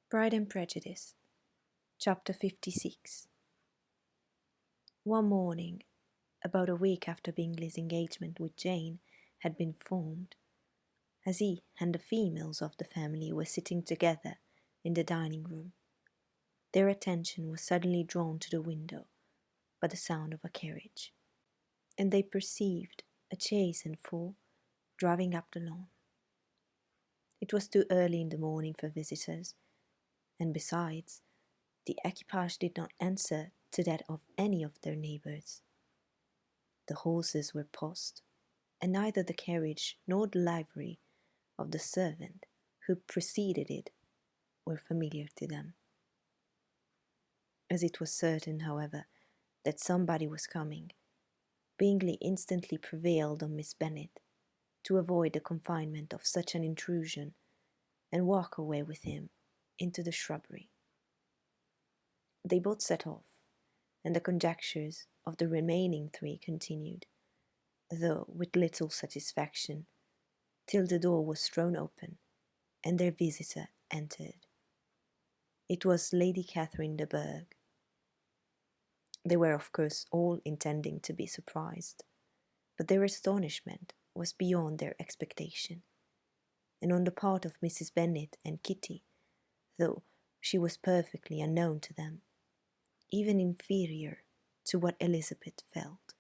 Pride and Prejudice, Chapter 56. One morning, about a week after Bingley's engagement with Jane had been formed, as he and the females of the family were sitting together in the dining room, their attention was suddenly drawn to the window by the sound of a carriage, and they perceived a chaise and four driving up the lawn. It was too early in the morning for visitors, and besides, the equipage did not answer to that of any of their neighbours. The horses were post, and neither the carriage nor the livery of the servant who preceded it were familiar to them. As it was certain, however, that somebody was coming, Bingley instantly prevailed on Miss Bennet to avoid the confinement of such an intrusion and walk away with him into the shrubbery. They both set off, and the conjectures of the remaining three continued, though with little satisfaction, till the door was thrown open, and their visitor entered. It was Lady Catherine de Bourgh. They were, of course, all intending to be surprised, but their astonishment was beyond their expectation, and on the part of Mrs. Bennet and Kitty, though she was perfectly unknown to them, even inferior to what Elizabeth felt.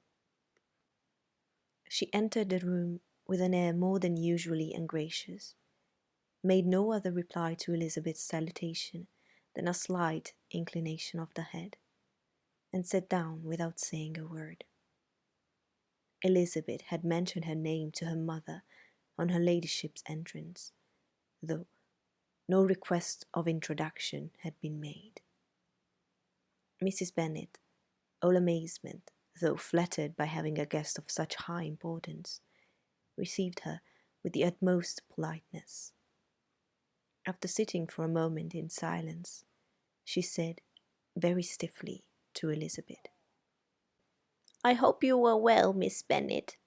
She entered the room with an air more than usually ungracious, made no other reply to Elizabeth's salutation than a slight inclination of the head, and sat down without saying a word. Elizabeth had mentioned her name to her mother on her ladyship's entrance, though no request of introduction had been made. Mrs. Bennet, all amazement, though flattered by having a guest of such high importance, received her with the utmost politeness. After sitting for a moment in silence, she said, very stiffly, to Elizabeth, "I hope you were well, Miss Bennet.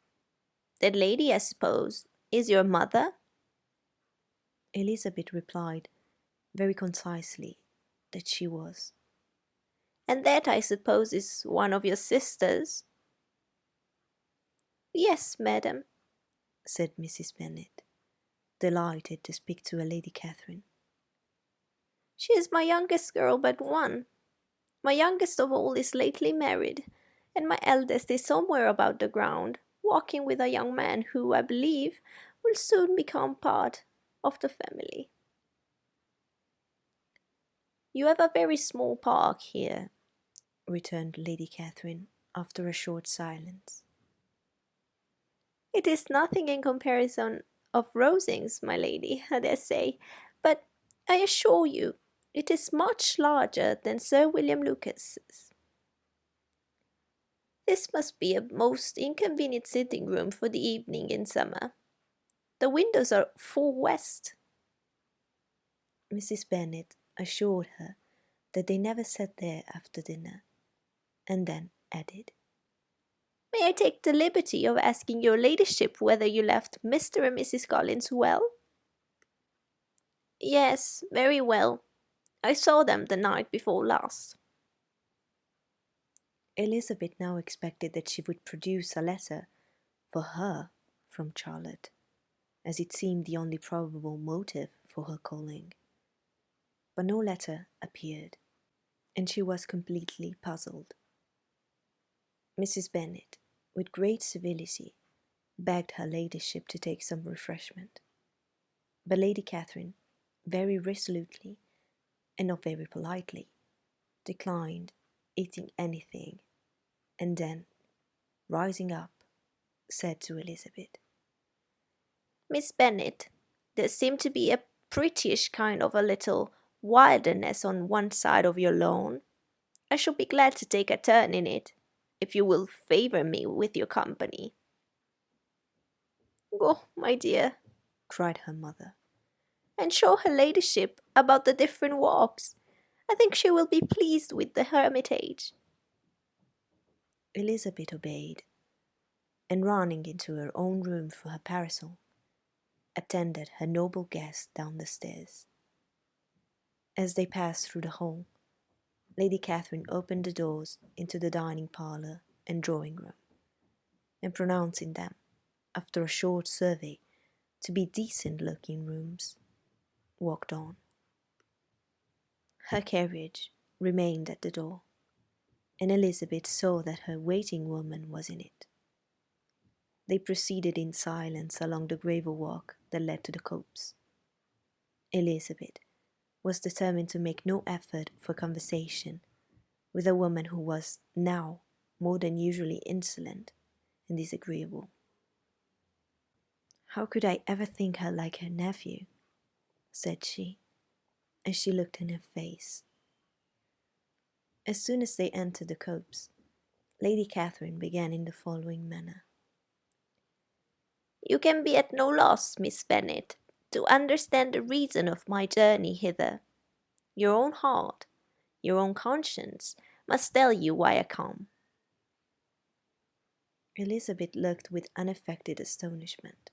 That lady, I suppose, is your mother?" Elizabeth replied, very concisely, that she was. "And that, I suppose, is one of your sisters?" "Yes, madam," said Mrs. Bennet, delighted to speak to a Lady Catherine. "She is my youngest girl but one. My youngest of all is lately married, and my eldest is somewhere about the ground, walking with a young man who, I believe, will soon become part of the family." "You have a very small park here," returned Lady Catherine, after a short silence. "It is nothing in comparison of Rosings, my lady, I dare say, but I assure you it is much larger than Sir William Lucas's. This must be a most inconvenient sitting room for the evening in summer. The windows are full west." Mrs. Bennet assured her that they never sat there after dinner, and then added, "May I take the liberty of asking your ladyship whether you left Mr. and Mrs. Collins well?" "Yes, very well. I saw them the night before last." Elizabeth now expected that she would produce a letter for her from Charlotte, as it seemed the only probable motive for her calling. But no letter appeared, and she was completely puzzled. Mrs. Bennet, with great civility, begged her ladyship to take some refreshment, but Lady Catherine, very resolutely, and not very politely, declined eating anything, and then, rising up, said to Elizabeth, "Miss Bennet, there seemed to be a prettyish kind of a little wilderness on one side of your lawn. I shall be glad to take a turn in it, if you will favour me with your company." "Oh, my dear," cried her mother, "and show her ladyship about the different walks. I think she will be pleased with the Hermitage." Elizabeth obeyed, and running into her own room for her parasol, attended her noble guest down the stairs. As they passed through the hall, Lady Catherine opened the doors into the dining parlour and drawing room, and pronouncing them, after a short survey, to be decent-looking rooms, walked on. Her carriage remained at the door, and Elizabeth saw that her waiting woman was in it. They proceeded in silence along the gravel walk that led to the copse. Elizabeth was determined to make no effort for conversation with a woman who was now more than usually insolent and disagreeable. "How could I ever think her like her nephew?" said she, as she looked in her face. As soon as they entered the copse, Lady Catherine began in the following manner. You can be at no loss, Miss Bennet, to understand the reason of my journey hither. Your own heart, your own conscience, must tell you why I come. Elizabeth looked with unaffected astonishment.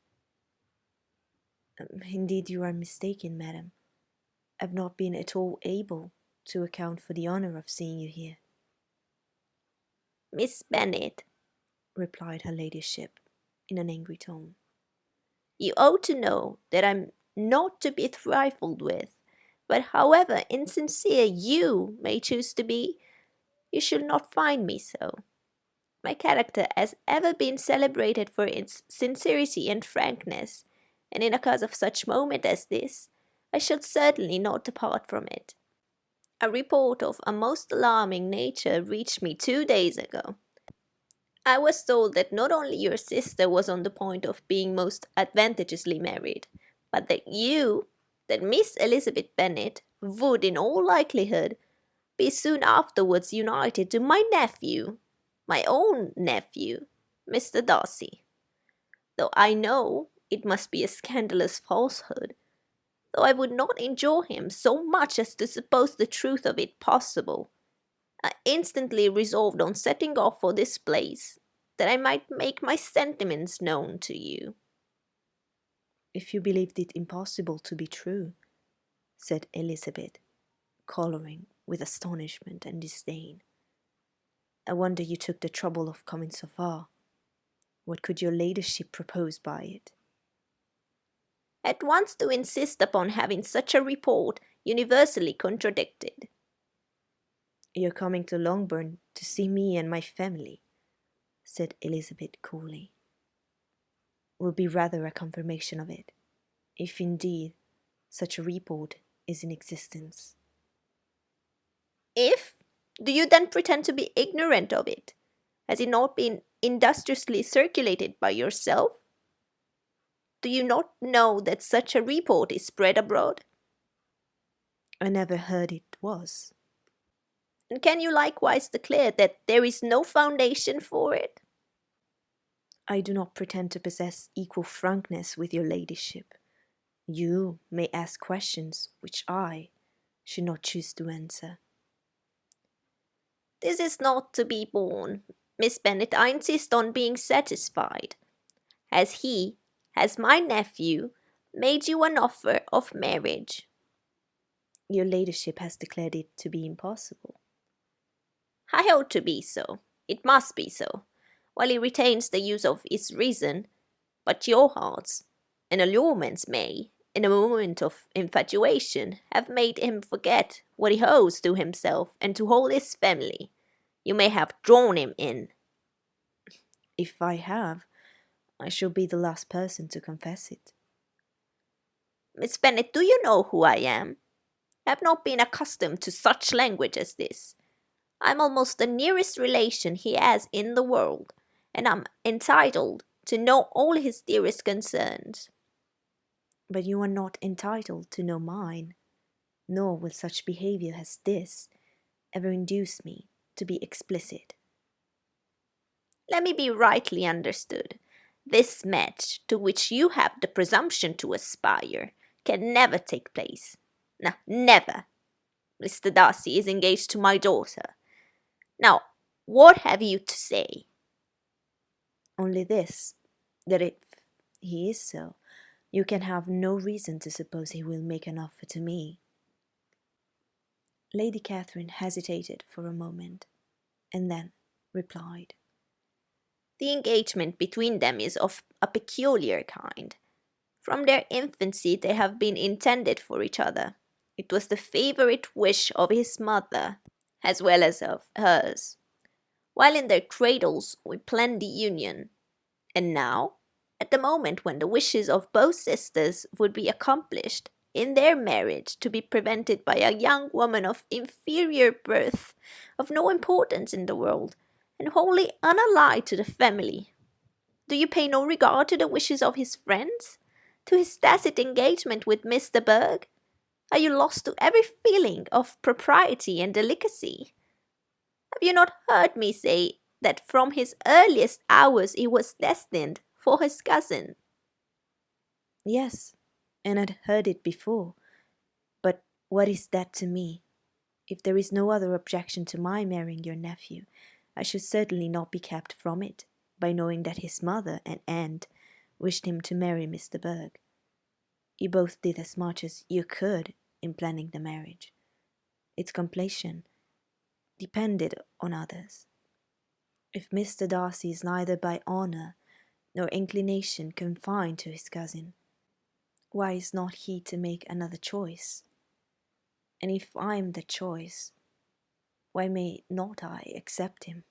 Indeed, you are mistaken, madam. I have not been at all able to account for the honour of seeing you here. Miss Bennet, replied her ladyship, in an angry tone, you ought to know that I'm not to be trifled with, but however insincere you may choose to be, you should not find me so. My character has ever been celebrated for its sincerity and frankness, and in a case of such moment as this, I shall certainly not depart from it. A report of a most alarming nature reached me 2 days ago. I was told that not only your sister was on the point of being most advantageously married, but that Miss Elizabeth Bennet, would, in all likelihood, be soon afterwards united to my nephew, my own nephew, Mr. Darcy. Though I know it must be a scandalous falsehood, though I would not injure him so much as to suppose the truth of it possible, I instantly resolved on setting off for this place, that I might make my sentiments known to you. "If you believed it impossible to be true," said Elizabeth, colouring with astonishment and disdain, "I wonder you took the trouble of coming so far. What could your ladyship propose by it?" At once to insist upon having such a report universally contradicted. "You're coming to Longbourn to see me and my family," said Elizabeth coolly. "Will be rather a confirmation of it, if indeed such a report is in existence." If, do you then pretend to be ignorant of it? Has it not been industriously circulated by yourself? Do you not know that such a report is spread abroad? "I never heard it was." And can you likewise declare that there is no foundation for it? "I do not pretend to possess equal frankness with your ladyship. You may ask questions which I should not choose to answer." This is not to be borne. Miss Bennet, I insist on being satisfied. Has my nephew, made you an offer of marriage? "Your ladyship has declared it to be impossible." I ought to be so. It must be so, while he retains the use of his reason. But your hearts, and allurements may, in a moment of infatuation, have made him forget what he owes to himself and to all his family. You may have drawn him in. "If I have, I shall be the last person to confess it." Miss Bennet, do you know who I am? I have not been accustomed to such language as this. I am almost the nearest relation he has in the world, and am entitled to know all his dearest concerns. "But you are not entitled to know mine, nor will such behaviour as this ever induce me to be explicit." Let me be rightly understood. This match, to which you have the presumption to aspire, can never take place. No, never. Mr. Darcy is engaged to my daughter. Now, what have you to say? "Only this, that if he is so, you can have no reason to suppose he will make an offer to me." Lady Catherine hesitated for a moment, and then replied. The engagement between them is of a peculiar kind. From their infancy they have been intended for each other. It was the favourite wish of his mother, as well as of hers. While in their cradles we planned the union. And now, at the moment when the wishes of both sisters would be accomplished, in their marriage to be prevented by a young woman of inferior birth, of no importance in the world, and wholly unallied to the family. Do you pay no regard to the wishes of his friends? To his tacit engagement with Mr. Berg? Are you lost to every feeling of propriety and delicacy? Have you not heard me say that from his earliest hours he was destined for his cousin? Yes, and I'd heard it before, but what is that to me? If there is no other objection to my marrying your nephew, I should certainly not be kept from it by knowing that his mother and aunt wished him to marry Mr. Berg. You both did as much as you could in planning the marriage. Its completion depended on others. If Mr. Darcy is neither by honour nor inclination confined to his cousin, why is not he to make another choice? And if I am the choice, why may not I accept him?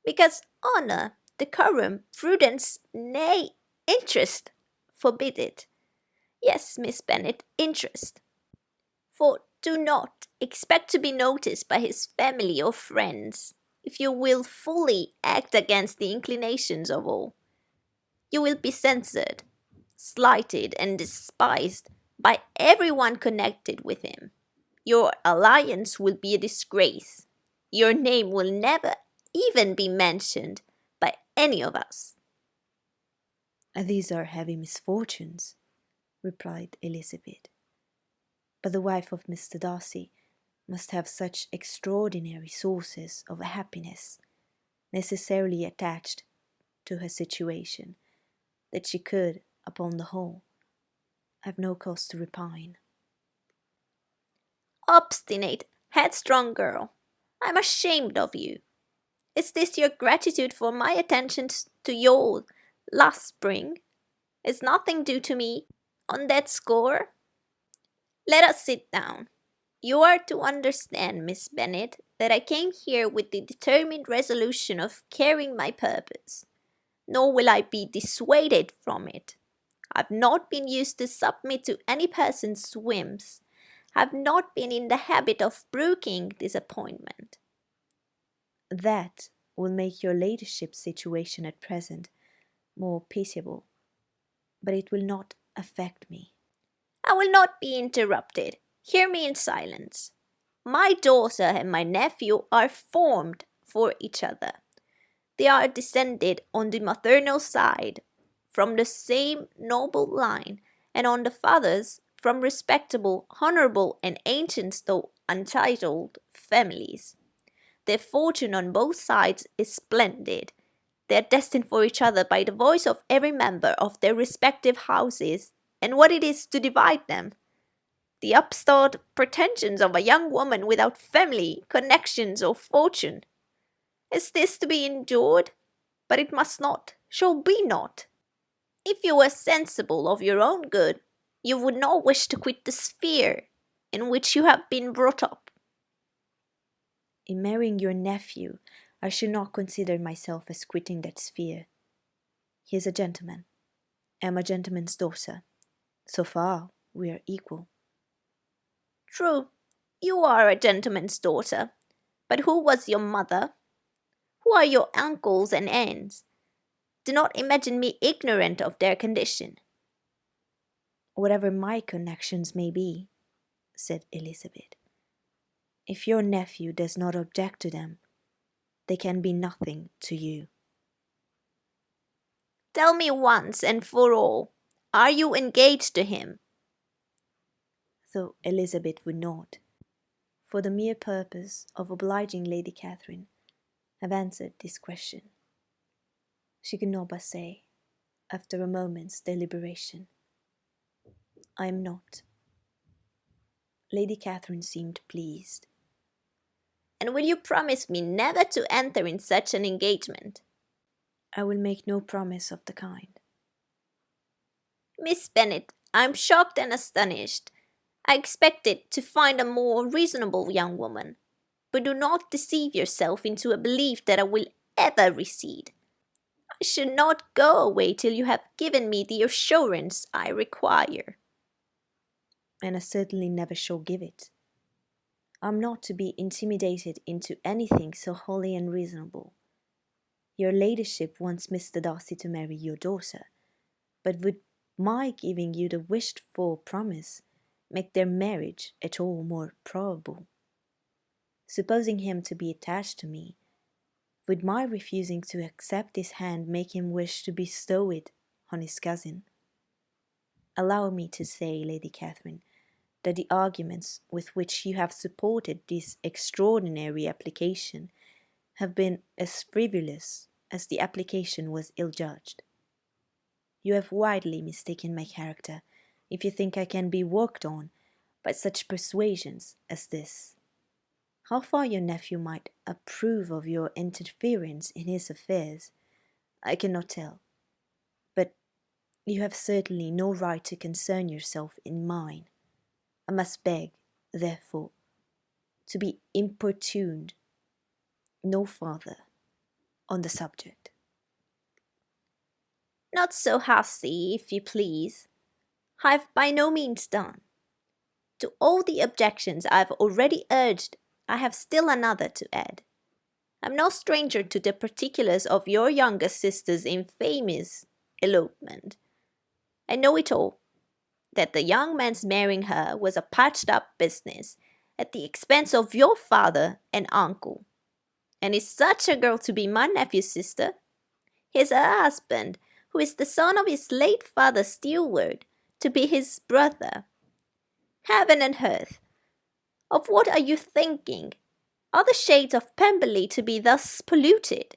Because honour, decorum, prudence, nay, interest forbid it. Yes, Miss Bennet, interest. For do not expect to be noticed by his family or friends if you will fully act against the inclinations of all. You will be censured, slighted, and despised by everyone connected with him. Your alliance will be a disgrace. Your name will never even be mentioned by any of us. These are heavy misfortunes, replied Elizabeth. But the wife of Mr. Darcy must have such extraordinary sources of happiness necessarily attached to her situation that she could, upon the whole, have no cause to repine. Obstinate, headstrong girl, I am ashamed of you. Is this your gratitude for my attentions to you last spring? Is nothing due to me on that score? Let us sit down. You are to understand, Miss Bennet, that I came here with the determined resolution of carrying my purpose, nor will I be dissuaded from it. I've not been used to submit to any person's whims. I've not been in the habit of brooking disappointment. That will make your ladyship's situation at present more pitiable, but it will not affect me. I will not be interrupted. Hear me in silence. My daughter and my nephew are formed for each other. They are descended on the maternal side from the same noble line, and on the father's from respectable, honourable, and ancient though untitled families. Their fortune on both sides is splendid. They are destined for each other by the voice of every member of their respective houses, and what it is to divide them. The upstart pretensions of a young woman without family, connections, or fortune. Is this to be endured? But it must not, shall be not. If you were sensible of your own good, you would not wish to quit the sphere in which you have been brought up. In marrying your nephew, I should not consider myself as quitting that sphere. He is a gentleman. I am a gentleman's daughter. So far, we are equal. True, you are a gentleman's daughter, but who was your mother? Who are your uncles and aunts? Do not imagine me ignorant of their condition. Whatever my connections may be, said Elizabeth, if your nephew does not object to them, they can be nothing to you. Tell me once and for all, are you engaged to him? Though Elizabeth would not, for the mere purpose of obliging Lady Catherine, have answered this question. She could not but say, after a moment's deliberation, I am not. Lady Catherine seemed pleased. And will you promise me never to enter in such an engagement? I will make no promise of the kind. Miss Bennet, I am shocked and astonished. I expected to find a more reasonable young woman. But do not deceive yourself into a belief that I will ever recede. I should not go away till you have given me the assurance I require. And I certainly never shall give it. I am not to be intimidated into anything so wholly unreasonable. Your ladyship wants Mr. Darcy to marry your daughter, but would my giving you the wished-for promise make their marriage at all more probable? Supposing him to be attached to me, would my refusing to accept his hand make him wish to bestow it on his cousin? Allow me to say, Lady Catherine, that the arguments with which you have supported this extraordinary application have been as frivolous as the application was ill-judged. You have widely mistaken my character if you think I can be worked on by such persuasions as this. How far your nephew might approve of your interference in his affairs, I cannot tell, but you have certainly no right to concern yourself in mine. I must beg, therefore, to be importuned no farther on the subject. Not so hasty, if you please. I have by no means done. To all the objections I have already urged, I have still another to add. I am no stranger to the particulars of your younger sister's infamous elopement. I know it all, that the young man's marrying her was a patched-up business at the expense of your father and uncle. And is such a girl to be my nephew's sister? He is her husband, who is the son of his late father's steward, to be his brother. Heaven and earth! Of what are you thinking? Are the shades of Pemberley to be thus polluted?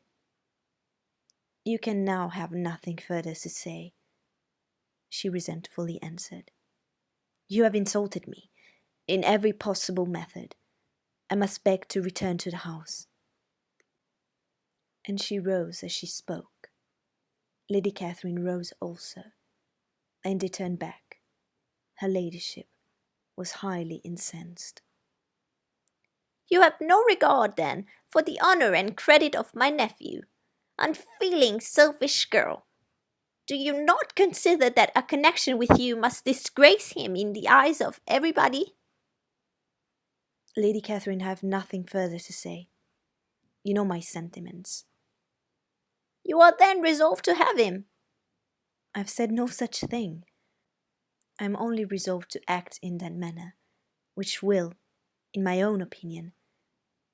You can now have nothing further to say, she resentfully answered. You have insulted me in every possible method. I must beg to return to the house. And she rose as she spoke. Lady Catherine rose also, and they turned back. Her ladyship was highly incensed. You have no regard, then, for the honour and credit of my nephew. Unfeeling, selfish girl! Do you not consider that a connection with you must disgrace him in the eyes of everybody? Lady Catherine, I have nothing further to say. You know my sentiments. You are then resolved to have him? I have said no such thing. I am only resolved to act in that manner, which will, in my own opinion,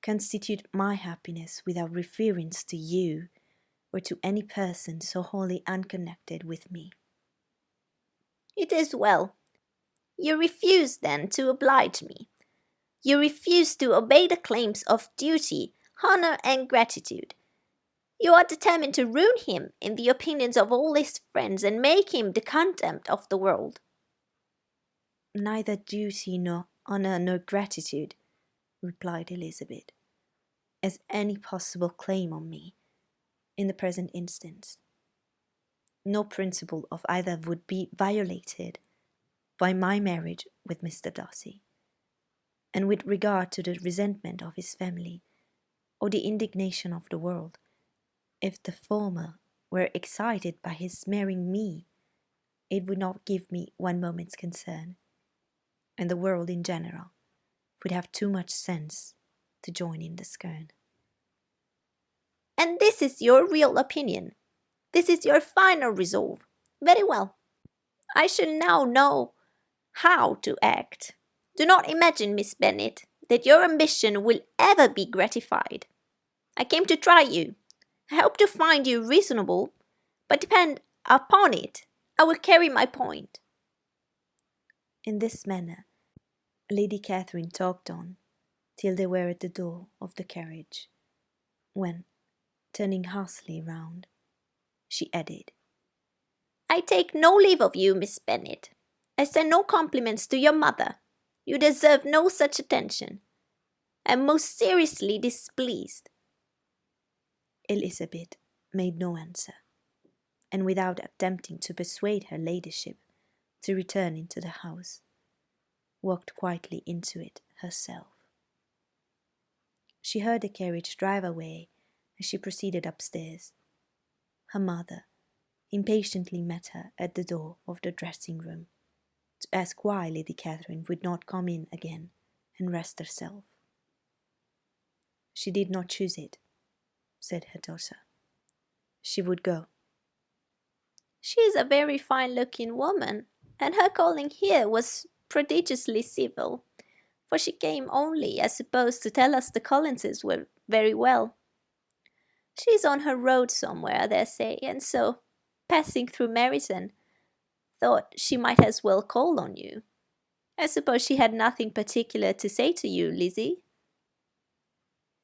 constitute my happiness without reference to you or to any person so wholly unconnected with me. It is well. You refuse, then, to oblige me. You refuse to obey the claims of duty, honour, and gratitude. You are determined to ruin him in the opinions of all his friends and make him the contempt of the world. Neither duty nor honour nor gratitude, replied Elizabeth, has any possible claim on me in the present instance. No principle of either would be violated by my marriage with Mr. Darcy, and with regard to the resentment of his family or the indignation of the world, if the former were excited by his marrying me, it would not give me one moment's concern, and the world in general would have too much sense to join in the scorn. And this is your real opinion. This is your final resolve. Very well. I shall now know how to act. Do not imagine, Miss Bennet, that your ambition will ever be gratified. I came to try you. I hope to find you reasonable, but depend upon it, I will carry my point. In this manner, Lady Catherine talked on till they were at the door of the carriage, when, turning hastily round, she added, I take no leave of you, Miss Bennet. I send no compliments to your mother. You deserve no such attention. I am most seriously displeased. Elizabeth made no answer, and without attempting to persuade her ladyship to return into the house, walked quietly into it herself. She heard the carriage drive away as she proceeded upstairs. Her mother impatiently met her at the door of the dressing-room to ask why Lady Catherine would not come in again and rest herself. She did not choose it, said her daughter. She would go. She is a very fine-looking woman, and her calling here was prodigiously civil, for she came only, I suppose, to tell us the Collinses were very well. She is on her road somewhere, I dare say, and so, passing through Meryton, thought she might as well call on you. I suppose she had nothing particular to say to you, Lizzie?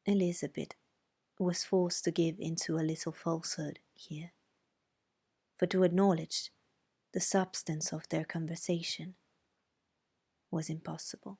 Elizabeth was forced to give into a little falsehood here, for to acknowledge the substance of their conversation was impossible.